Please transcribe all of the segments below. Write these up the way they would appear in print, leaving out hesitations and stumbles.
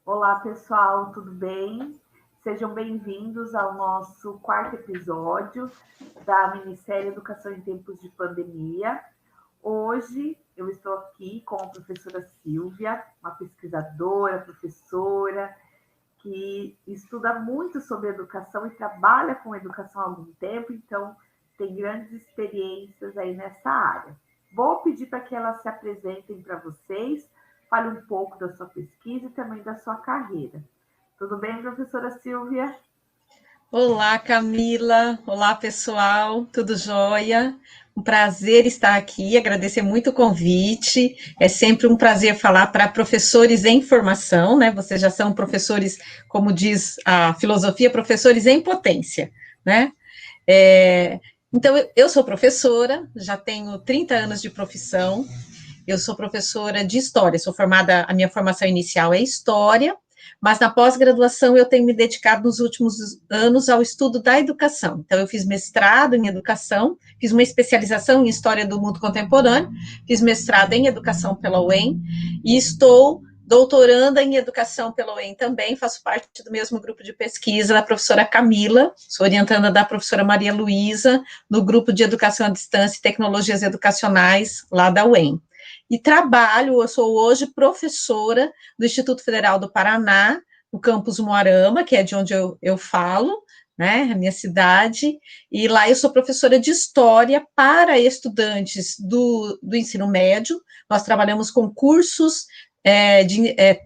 Olá, pessoal, tudo bem? Sejam bem-vindos ao nosso quarto episódio da minissérie Educação em Tempos de Pandemia. Hoje eu estou aqui com a professora Silvia, uma pesquisadora, professora, que estuda muito sobre educação e trabalha com educação há algum tempo, então tem grandes experiências aí nessa área. Vou pedir para que elas se apresentem para vocês, fale um pouco da sua pesquisa e também da sua carreira. Tudo bem, professora Silvia? Olá, Camila. Olá, pessoal. Tudo jóia? Um prazer estar aqui, agradecer muito o convite. É sempre um prazer falar para professores em formação, né? Vocês já são professores, como diz a filosofia, professores em potência, né? Então, eu sou professora, já tenho 30 anos de profissão. Eu sou professora de História, sou formada, a minha formação inicial é História, mas na pós-graduação eu tenho me dedicado nos últimos anos ao estudo da educação. Então, eu fiz mestrado em Educação, fiz uma especialização em História do Mundo Contemporâneo, fiz mestrado em Educação pela UEM, e estou doutoranda em Educação pela UEM também, faço parte do mesmo grupo de pesquisa da professora Camila, sou orientanda da professora Maria Luísa, no grupo de Educação à Distância e Tecnologias Educacionais, lá da UEM. E eu sou hoje professora do Instituto Federal do Paraná, no campus Moarama, que é de onde eu falo, né, a minha cidade, e lá eu sou professora de História para estudantes do ensino médio. Nós trabalhamos com cursos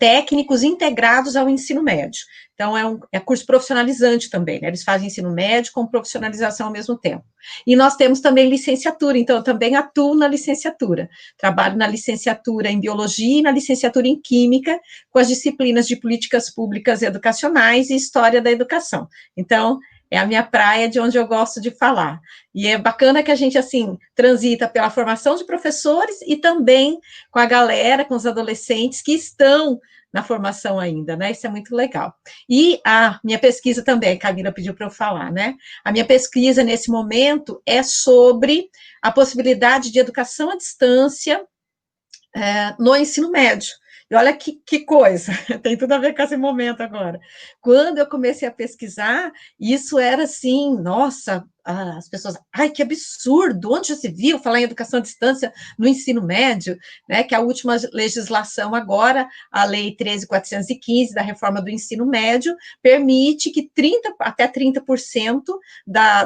técnicos integrados ao ensino médio. Então, é curso profissionalizante também, né? Eles fazem ensino médio com profissionalização ao mesmo tempo. E nós temos também licenciatura, então eu também atuo na licenciatura. Trabalho na licenciatura em Biologia e na licenciatura em Química, com as disciplinas de Políticas Públicas Educacionais e História da Educação. Então, é a minha praia, de onde eu gosto de falar. E é bacana que a gente, assim, transita pela formação de professores e também com a galera, com os adolescentes que estão na formação ainda, né? Isso é muito legal. E a minha pesquisa também, a Camila pediu para eu falar, né? A minha pesquisa, nesse momento, é sobre a possibilidade de educação à distância no ensino médio. E olha que coisa, tem tudo a ver com esse momento agora. Quando eu comecei a pesquisar, isso era assim, nossa, as pessoas, ai, que absurdo, onde já se viu falar em educação à distância no ensino médio, né, que a última legislação agora, a Lei 13.415, da reforma do ensino médio, permite que até 30%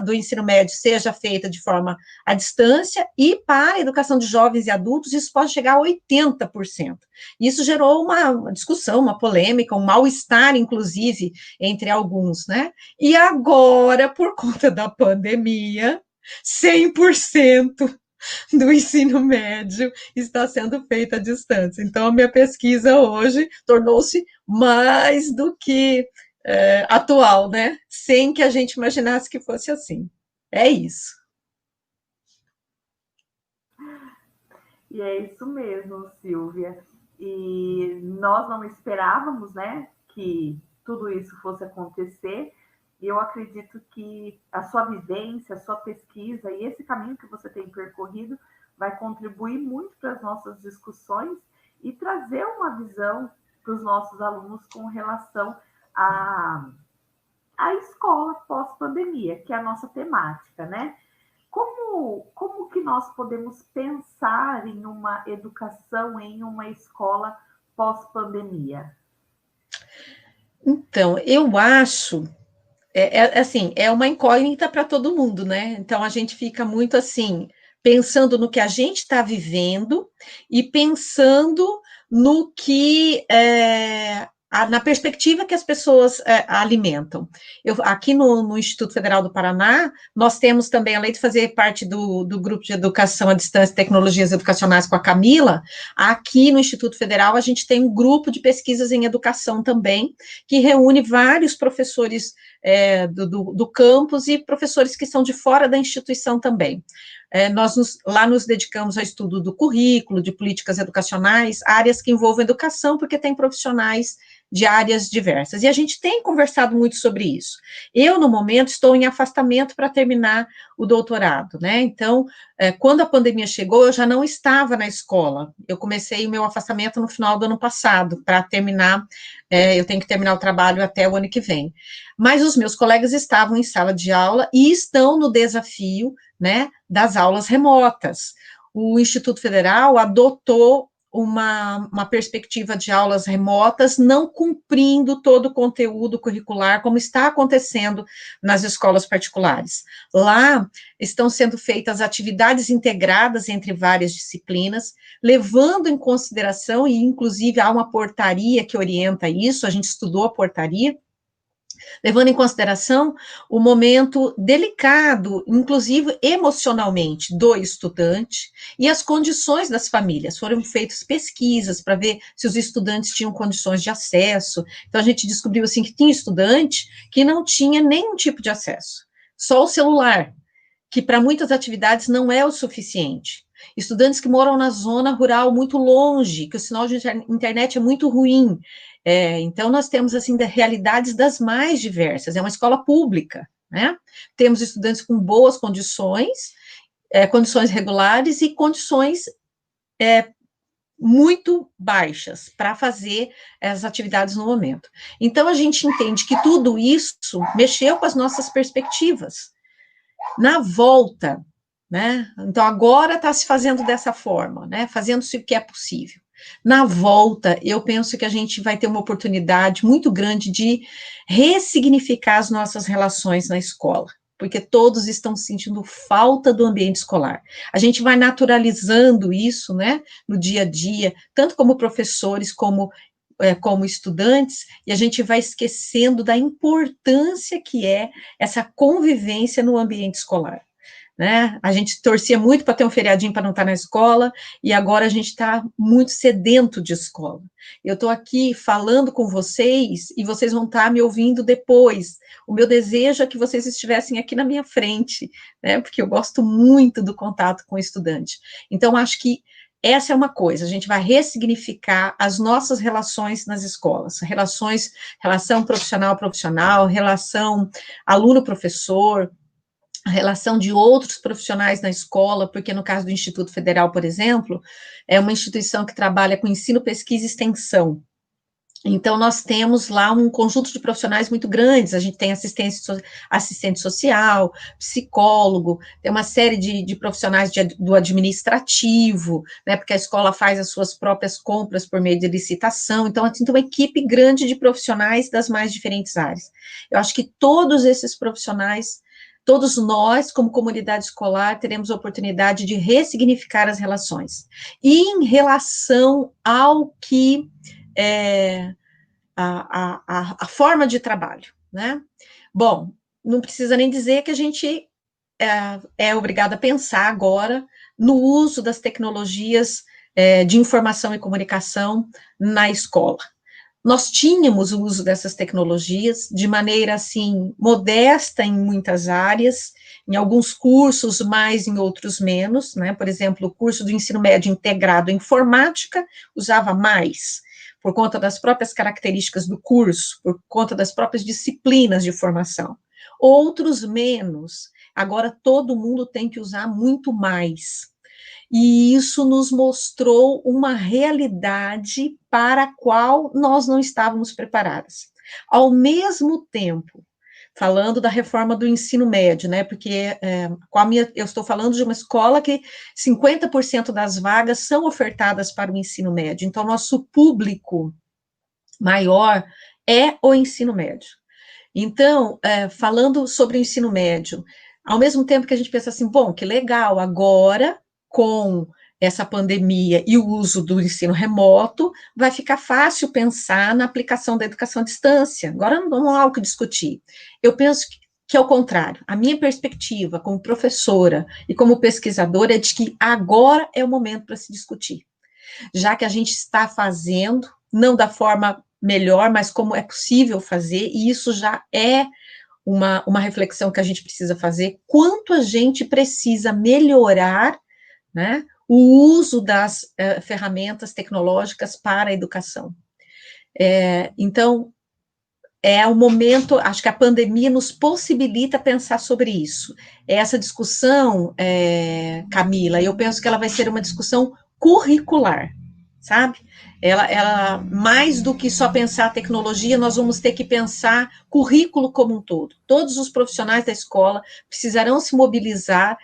do ensino médio seja feita de forma à distância, e para a educação de jovens e adultos, isso pode chegar a 80%. Isso gerou uma discussão, uma polêmica, um mal-estar, inclusive, entre alguns, né? E agora, por conta da pandemia, 100% do ensino médio está sendo feito à distância. Então, a minha pesquisa hoje tornou-se mais do que atual, né? Sem que a gente imaginasse que fosse assim. É isso. E é isso mesmo, Silvia. E nós não esperávamos, né, que tudo isso fosse acontecer. E eu acredito que a sua vivência, a sua pesquisa e esse caminho que você tem percorrido vai contribuir muito para as nossas discussões e trazer uma visão para os nossos alunos com relação à escola pós-pandemia, que é a nossa temática, né? Como que nós podemos pensar em uma educação, em uma escola pós-pandemia? Então, eu acho, assim, é uma incógnita para todo mundo, né? Então, a gente fica muito assim, pensando no que a gente está vivendo e pensando no que na perspectiva que as pessoas alimentam. Aqui no Instituto Federal do Paraná, nós temos também, além de fazer parte do grupo de educação à distância e tecnologias educacionais com a Camila, aqui no Instituto Federal a gente tem um grupo de pesquisas em educação também, que reúne vários professores do campus e professores que são de fora da instituição também. Nós lá nos dedicamos ao estudo do currículo, de políticas educacionais, áreas que envolvem educação, porque tem profissionais de áreas diversas. E a gente tem conversado muito sobre isso. Eu, no momento, estou em afastamento para terminar o doutorado, né? Então, quando a pandemia chegou, eu já não estava na escola. Eu comecei o meu afastamento no final do ano passado, para terminar, eu tenho que terminar o trabalho até o ano que vem. Mas os meus colegas estavam em sala de aula e estão no desafio, né, das aulas remotas. O Instituto Federal adotou uma perspectiva de aulas remotas, não cumprindo todo o conteúdo curricular, como está acontecendo nas escolas particulares. Lá estão sendo feitas atividades integradas entre várias disciplinas, levando em consideração, e inclusive há uma portaria que orienta isso, a gente estudou a portaria, levando em consideração o momento delicado, inclusive emocionalmente, do estudante e as condições das famílias. Foram feitas pesquisas para ver se os estudantes tinham condições de acesso. Então, a gente descobriu assim que tinha estudante que não tinha nenhum tipo de acesso, só o celular, que para muitas atividades não é o suficiente. Estudantes que moram na zona rural muito longe, que o sinal de internet é muito ruim. Então, nós temos, assim, realidades das mais diversas. É uma escola pública, né? Temos estudantes com boas condições, condições regulares e condições muito baixas para fazer as atividades no momento. Então, a gente entende que tudo isso mexeu com as nossas perspectivas. Na volta, né? Então, agora está se fazendo dessa forma, né? Fazendo-se o que é possível. Na volta, eu penso que a gente vai ter uma oportunidade muito grande de ressignificar as nossas relações na escola, porque todos estão sentindo falta do ambiente escolar. A gente vai naturalizando isso, né, no dia a dia, tanto como professores, como estudantes, e a gente vai esquecendo da importância que é essa convivência no ambiente escolar. Né? A gente torcia muito para ter um feriadinho para não estar na escola, e agora a gente está muito sedento de escola. Eu estou aqui falando com vocês, e vocês vão estar me ouvindo depois. O meu desejo é que vocês estivessem aqui na minha frente, né? Porque eu gosto muito do contato com o estudante. Então, acho que essa é uma coisa, a gente vai ressignificar as nossas relações nas escolas, relação profissional-profissional, relação aluno-professor, a relação de outros profissionais na escola, porque no caso do Instituto Federal, por exemplo, é uma instituição que trabalha com ensino, pesquisa e extensão. Então, nós temos lá um conjunto de profissionais muito grandes, a gente tem assistente social, psicólogo, tem uma série de profissionais do administrativo, né, porque a escola faz as suas próprias compras por meio de licitação, então, tem uma equipe grande de profissionais das mais diferentes áreas. Eu acho que todos esses profissionais, todos nós, como comunidade escolar, teremos a oportunidade de ressignificar as relações. E em relação ao que a forma de trabalho, né? Bom, não precisa nem dizer que a gente é obrigado a pensar agora no uso das tecnologias de informação e comunicação na escola. Nós tínhamos o uso dessas tecnologias de maneira, assim, modesta em muitas áreas, em alguns cursos mais, em outros menos, né? Por exemplo, o curso do ensino médio integrado em informática usava mais, por conta das próprias características do curso, por conta das próprias disciplinas de formação. Outros menos. Agora todo mundo tem que usar muito mais. E isso nos mostrou uma realidade para a qual nós não estávamos preparadas. Ao mesmo tempo, falando da reforma do ensino médio, né, porque eu estou falando de uma escola que 50% das vagas são ofertadas para o ensino médio, então nosso público maior é o ensino médio. Então, falando sobre o ensino médio, ao mesmo tempo que a gente pensa assim, bom, que legal, agora, com essa pandemia e o uso do ensino remoto, vai ficar fácil pensar na aplicação da educação à distância. Agora não há o que discutir. Eu penso que é o contrário. A minha perspectiva como professora e como pesquisadora é de que agora é o momento para se discutir. Já que a gente está fazendo, não da forma melhor, mas como é possível fazer, e isso já é uma reflexão que a gente precisa fazer, quanto a gente precisa melhorar, né, o uso das ferramentas tecnológicas para a educação. Então, é o momento, acho que a pandemia nos possibilita pensar sobre isso. Essa discussão, Camila, eu penso que ela vai ser uma discussão curricular, sabe? Ela, mais do que só pensar a tecnologia, nós vamos ter que pensar currículo como um todo. Todos os profissionais da escola precisarão se mobilizar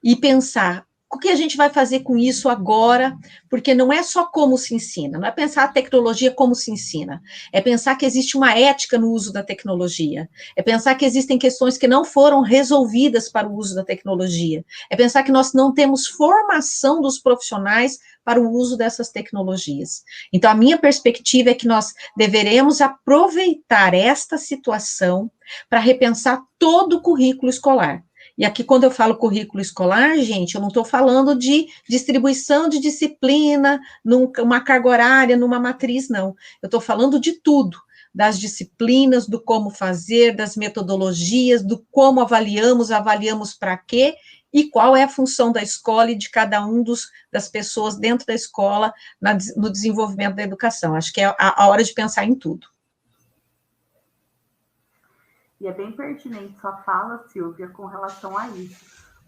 e pensar o que a gente vai fazer com isso agora, porque não é só como se ensina, não é pensar a tecnologia como se ensina, é pensar que existe uma ética no uso da tecnologia, é pensar que existem questões que não foram resolvidas para o uso da tecnologia, é pensar que nós não temos formação dos profissionais para o uso dessas tecnologias. Então, a minha perspectiva é que nós deveremos aproveitar esta situação para repensar todo o currículo escolar. E aqui, quando eu falo currículo escolar, gente, eu não estou falando de distribuição de disciplina, numa carga horária, numa matriz, não. Eu estou falando de tudo, das disciplinas, do como fazer, das metodologias, do como avaliamos para quê, e qual é a função da escola e de cada das pessoas dentro da escola no desenvolvimento da educação. Acho que é a hora de pensar em tudo. E é bem pertinente sua fala, Silvia, com relação a isso.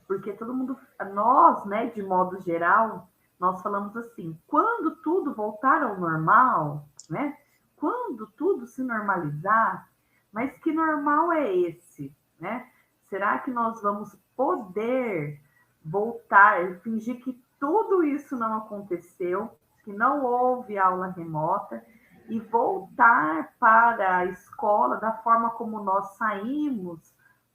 Porque todo mundo, nós, né, de modo geral, nós falamos assim, quando tudo voltar ao normal, né? Quando tudo se normalizar, mas que normal é esse, né? Será que nós vamos poder voltar, fingir que tudo isso não aconteceu, que não houve aula remota, e voltar para a escola da forma como nós saímos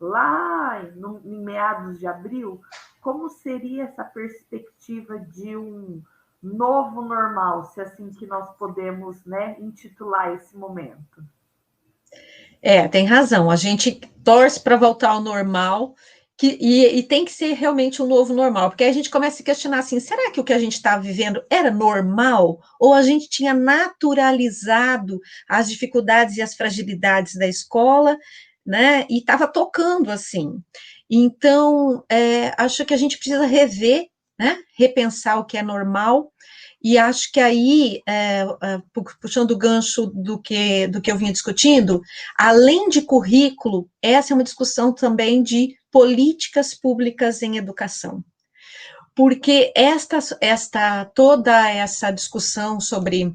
lá em meados de abril? Como seria essa perspectiva de um novo normal, se assim que nós podemos, né, intitular esse momento? Tem razão, a gente torce para voltar ao normal, e tem que ser realmente um novo normal, porque aí a gente começa a se questionar assim, será que o que a gente está vivendo era normal? Ou a gente tinha naturalizado as dificuldades e as fragilidades da escola, né, e estava tocando assim. Então, acho que a gente precisa rever, né, repensar o que é normal, e acho que aí, puxando o gancho do que eu vinha discutindo, além de currículo, essa é uma discussão também de políticas públicas em educação. Porque toda essa discussão sobre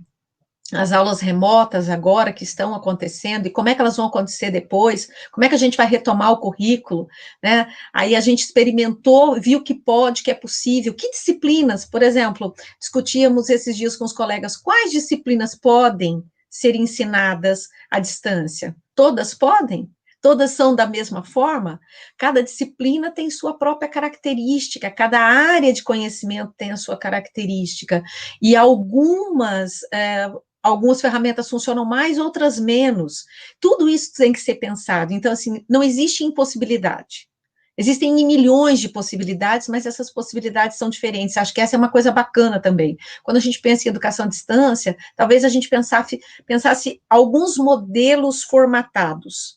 as aulas remotas agora que estão acontecendo e como é que elas vão acontecer depois, como é que a gente vai retomar o currículo, né? Aí a gente experimentou, viu que pode, que é possível, que disciplinas, por exemplo, discutíamos esses dias com os colegas, quais disciplinas podem ser ensinadas à distância? Todas podem? Todas são da mesma forma? Cada disciplina tem sua própria característica, cada área de conhecimento tem a sua característica, e algumas ferramentas funcionam mais, outras menos. Tudo isso tem que ser pensado. Então, assim, não existe impossibilidade. Existem milhões de possibilidades, mas essas possibilidades são diferentes. Acho que essa é uma coisa bacana também. Quando a gente pensa em educação à distância, talvez a gente pensasse alguns modelos formatados.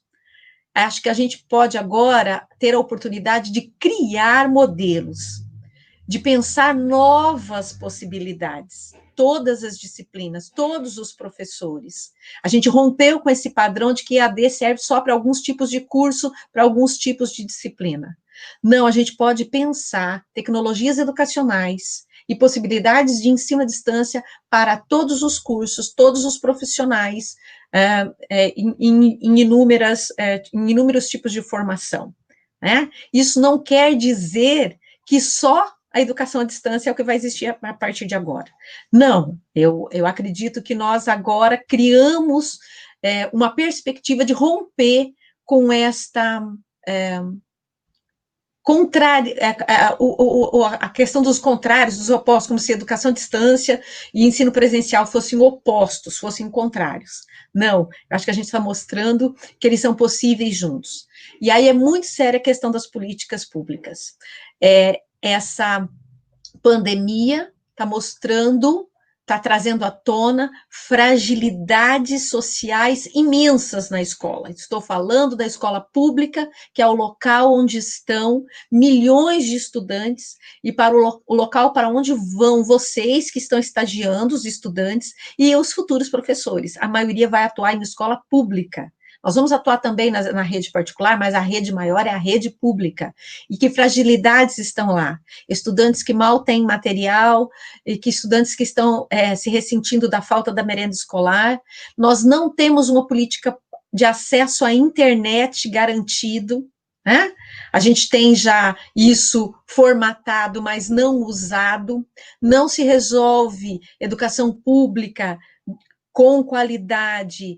Acho que a gente pode agora ter a oportunidade de criar modelos, de pensar novas possibilidades, todas as disciplinas, todos os professores. A gente rompeu com esse padrão de que EAD serve só para alguns tipos de curso, para alguns tipos de disciplina. Não, a gente pode pensar tecnologias educacionais e possibilidades de ensino à distância para todos os cursos, todos os profissionais, em inúmeros tipos de formação, né? Isso não quer dizer que só a educação à distância é o que vai existir a partir de agora. Não, eu acredito que nós agora criamos uma perspectiva de romper com esta a questão dos contrários, dos opostos, como se educação à distância e ensino presencial fossem opostos, fossem contrários. Não, acho que a gente está mostrando que eles são possíveis juntos. E aí é muito séria a questão das políticas públicas. Essa pandemia está está trazendo à tona fragilidades sociais imensas na escola. Estou falando da escola pública, que é o local onde estão milhões de estudantes, e para o local para onde vão vocês que estão estagiando, os estudantes, e os futuros professores. A maioria vai atuar em escola pública. Nós vamos atuar também na rede particular, mas a rede maior é a rede pública. E que fragilidades estão lá? Estudantes que mal têm material, e que estudantes que estão se ressentindo da falta da merenda escolar. Nós não temos uma política de acesso à internet garantido, né? A gente tem já isso formatado, mas não usado. Não se resolve educação pública com qualidade,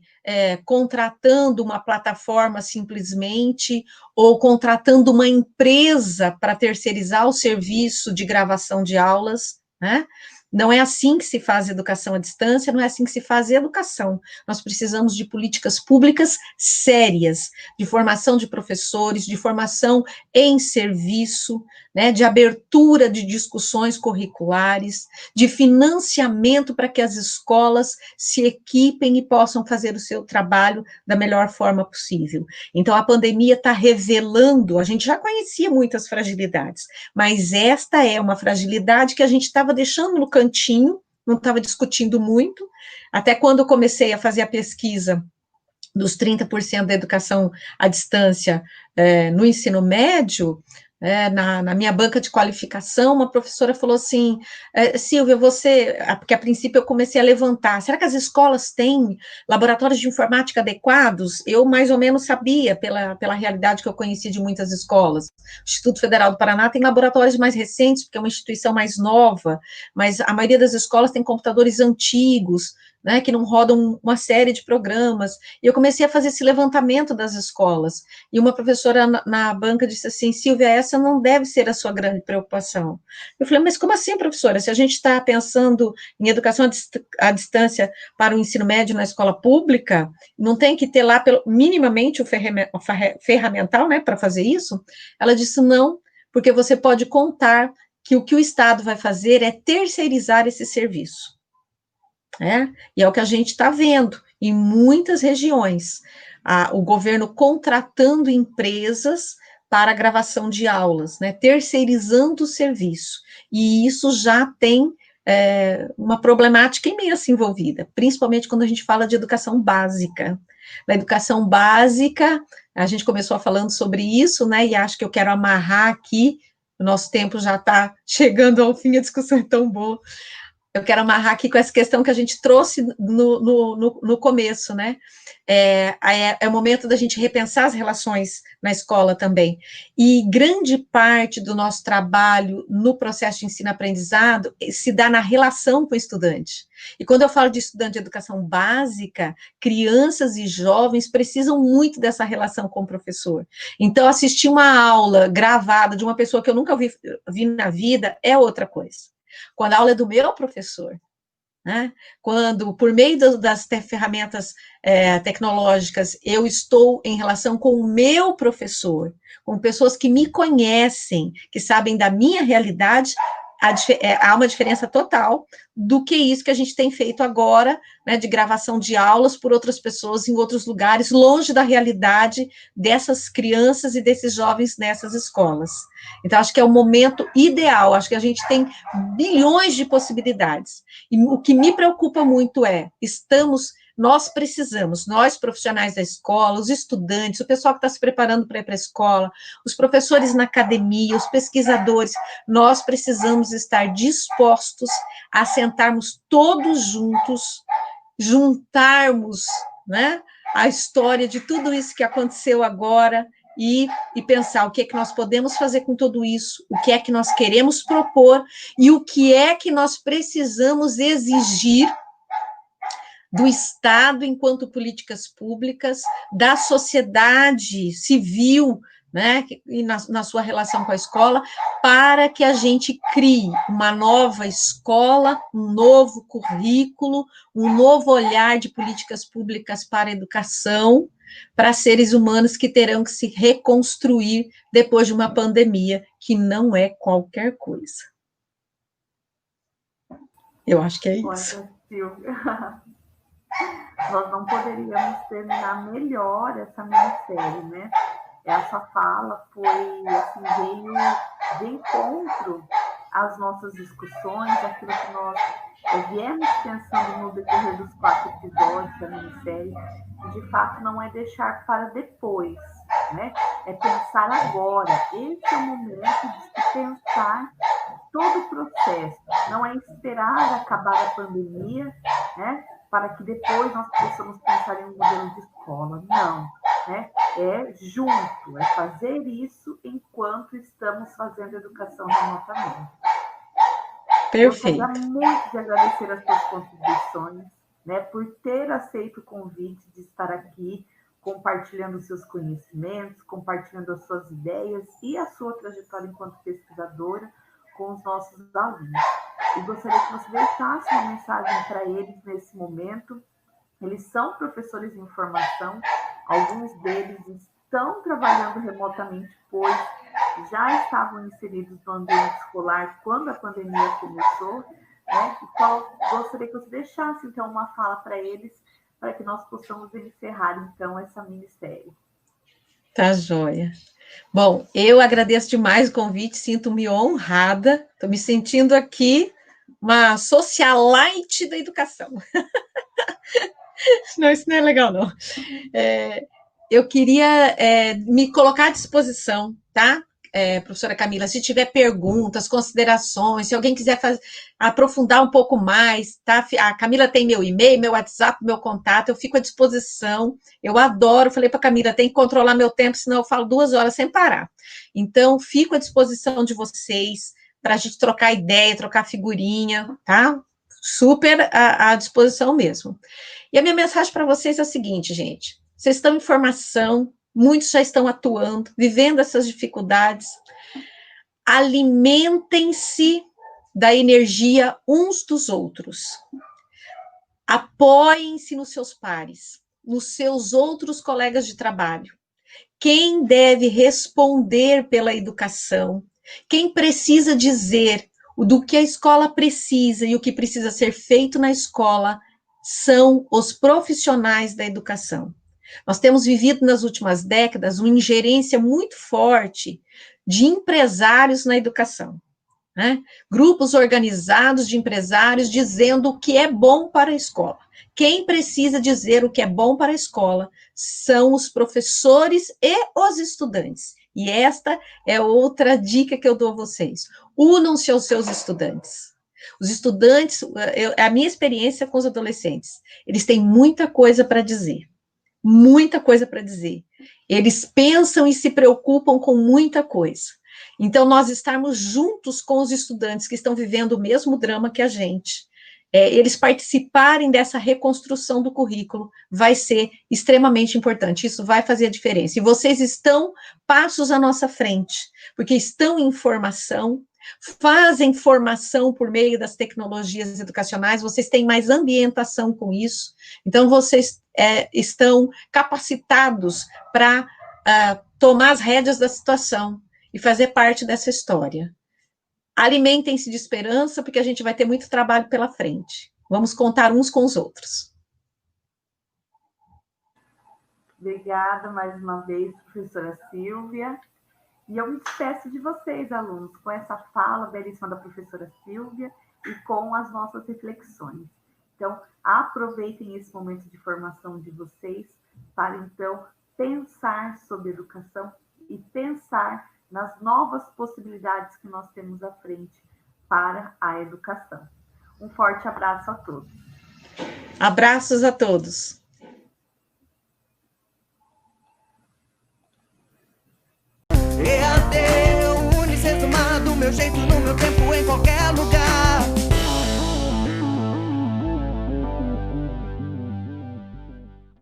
contratando uma plataforma simplesmente, ou contratando uma empresa para terceirizar o serviço de gravação de aulas, né? Não é assim que se faz educação à distância, não é assim que se faz educação. Nós precisamos de políticas públicas sérias, de formação de professores, de formação em serviço, né, de abertura de discussões curriculares, de financiamento para que as escolas se equipem e possam fazer o seu trabalho da melhor forma possível. Então, a pandemia está revelando, a gente já conhecia muitas fragilidades, mas esta é uma fragilidade que a gente estava deixando no cantinho, não estava discutindo muito, até quando eu comecei a fazer a pesquisa dos 30% da educação à distância no ensino médio, na minha banca de qualificação, uma professora falou assim, Silvia, porque a princípio eu comecei a levantar, será que as escolas têm laboratórios de informática adequados? Eu mais ou menos sabia, pela realidade que eu conheci de muitas escolas. O Instituto Federal do Paraná tem laboratórios mais recentes, porque é uma instituição mais nova, mas a maioria das escolas tem computadores antigos, né, que não rodam uma série de programas, e eu comecei a fazer esse levantamento das escolas, e uma professora na banca disse assim, Silvia, essa não deve ser a sua grande preocupação. Eu falei, mas como assim, professora, se a gente está pensando em educação à distância para o ensino médio na escola pública, não tem que ter lá minimamente o ferramental, né, para fazer isso? Ela disse, não, porque você pode contar que o Estado vai fazer é terceirizar esse serviço. E é o que a gente está vendo em muitas regiões, o governo contratando empresas para a gravação de aulas, né, terceirizando o serviço, e isso já tem uma problemática imensa envolvida, principalmente quando a gente fala de educação básica. Na educação básica, a gente começou falando sobre isso, né, e acho que eu quero amarrar aqui, o nosso tempo já está chegando ao fim, a discussão é tão boa. Eu quero amarrar aqui com essa questão que a gente trouxe no começo, né? É o momento da gente repensar as relações na escola também. E grande parte do nosso trabalho no processo de ensino-aprendizado se dá na relação com o estudante. E quando eu falo de estudante de educação básica, crianças e jovens precisam muito dessa relação com o professor. Então, assistir uma aula gravada de uma pessoa que eu nunca vi na vida é outra coisa. Quando a aula é do meu professor, né? Quando, por meio das ferramentas tecnológicas, eu estou em relação com o meu professor, com pessoas que me conhecem, que sabem da minha realidade, há uma diferença total do que isso que a gente tem feito agora, né, de gravação de aulas por outras pessoas em outros lugares, longe da realidade dessas crianças e desses jovens nessas escolas. Então, acho que é o momento ideal, acho que a gente tem bilhões de possibilidades. E o que me preocupa muito nós precisamos, nós profissionais da escola, os estudantes, o pessoal que está se preparando para ir para a escola, os professores na academia, os pesquisadores, nós precisamos estar dispostos a sentarmos todos juntos, juntarmos, né, a história de tudo isso que aconteceu agora e pensar o que é que nós podemos fazer com tudo isso, o que é que nós queremos propor e o que é que nós precisamos exigir do Estado enquanto políticas públicas, da sociedade civil, né, e na sua relação com a escola, para que a gente crie uma nova escola, um novo currículo, um novo olhar de políticas públicas para a educação, para seres humanos que terão que se reconstruir depois de uma pandemia, que não é qualquer coisa. Eu acho que é isso. Olha, Silvia, nós não poderíamos terminar melhor essa minissérie, né? Essa fala foi, assim, veio de encontro às nossas discussões, aquilo que nós viemos pensando no decorrer dos 4 episódios da minissérie, e de fato não é deixar para depois, né? É pensar agora. Esse é o momento de se pensar todo o processo, não é esperar acabar a pandemia, né, para que depois nós possamos pensar em um modelo de escola. Não, né? É junto, é fazer isso enquanto estamos fazendo educação remotamente. Perfeito. Gostaria muito de agradecer as suas contribuições, né, por ter aceito o convite de estar aqui compartilhando seus conhecimentos, compartilhando as suas ideias e a sua trajetória enquanto pesquisadora com os nossos alunos. E gostaria que você deixasse uma mensagem para eles nesse momento. Eles são professores em formação, alguns deles estão trabalhando remotamente, pois já estavam inseridos no ambiente escolar quando a pandemia começou, né? E gostaria que você deixasse, então, uma fala para eles, para que nós possamos encerrar, então, essa minissérie. Tá joia. Bom, eu agradeço demais o convite, sinto-me honrada, estou me sentindo aqui uma socialite da educação. Não, isso não é legal, não. Eu queria me colocar à disposição, tá? Professora Camila, se tiver perguntas, considerações, se alguém quiser aprofundar um pouco mais, tá? A Camila tem meu e-mail, meu WhatsApp, meu contato, eu fico à disposição. Eu adoro, falei para a Camila, tem que controlar meu tempo, senão eu falo 2 horas sem parar. Então, fico à disposição de vocês para a gente trocar ideia, trocar figurinha, tá? Super à disposição mesmo. E a minha mensagem para vocês é a seguinte, gente. Vocês estão em formação, muitos já estão atuando, vivendo essas dificuldades. Alimentem-se da energia uns dos outros. Apoiem-se nos seus pares, nos seus outros colegas de trabalho. Quem deve responder pela educação, quem precisa dizer do que a escola precisa e o que precisa ser feito na escola, são os profissionais da educação. Nós temos vivido nas últimas décadas uma ingerência muito forte de empresários na educação, né? Grupos organizados de empresários dizendo o que é bom para a escola. Quem precisa dizer o que é bom para a escola são os professores e os estudantes. E esta é outra dica que eu dou a vocês. Unam-se aos seus estudantes. Os estudantes, a minha experiência com os adolescentes, eles têm muita coisa para dizer. Muita coisa para dizer. Eles pensam e se preocupam com muita coisa. Então, nós estarmos juntos com os estudantes que estão vivendo o mesmo drama que a gente, eles participarem dessa reconstrução do currículo, vai ser extremamente importante, isso vai fazer a diferença. E vocês estão passos à nossa frente, porque estão em formação, fazem formação por meio das tecnologias educacionais, vocês têm mais ambientação com isso, então vocês estão capacitados para tomar as rédeas da situação e fazer parte dessa história. Alimentem-se de esperança, porque a gente vai ter muito trabalho pela frente. Vamos contar uns com os outros. Obrigada mais uma vez, professora Silvia. E eu me despeço de vocês, alunos, com essa fala belíssima da professora Silvia e com as nossas reflexões. Então, aproveitem esse momento de formação de vocês para, então, pensar sobre educação e pensar nas novas possibilidades que nós temos à frente para a educação. Um forte abraço a todos. Abraços a todos. EAD, Unicentro, do meu jeito, no meu tempo, em qualquer lugar.